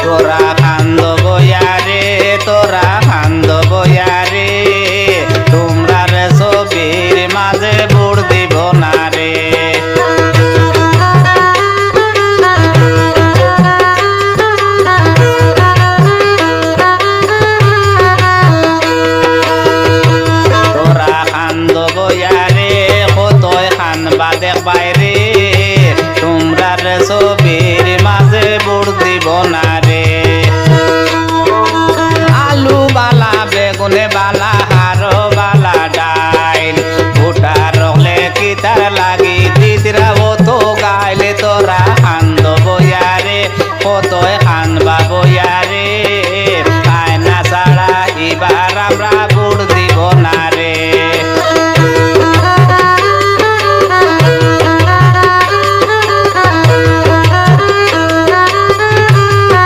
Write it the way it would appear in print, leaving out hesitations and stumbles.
তোরা কান্দ বয়ারে তোরা কান্দ বয়ারে তোমরা রে ছবির মাঝে বুড় দিব না রে তোরা কান্দ বয়ারে কতই কানবা দেখবাই রে তোমরা রে ছবির মাঝে বুড় দিব না রে আলু বালা বেগুনে বালা হারো বালা ডাইল ভুটা রলে কিতার লাগি দিদিরা ও তো গাইলে তোরা কান্দ বয়ারে কতই কানবা বয়ারে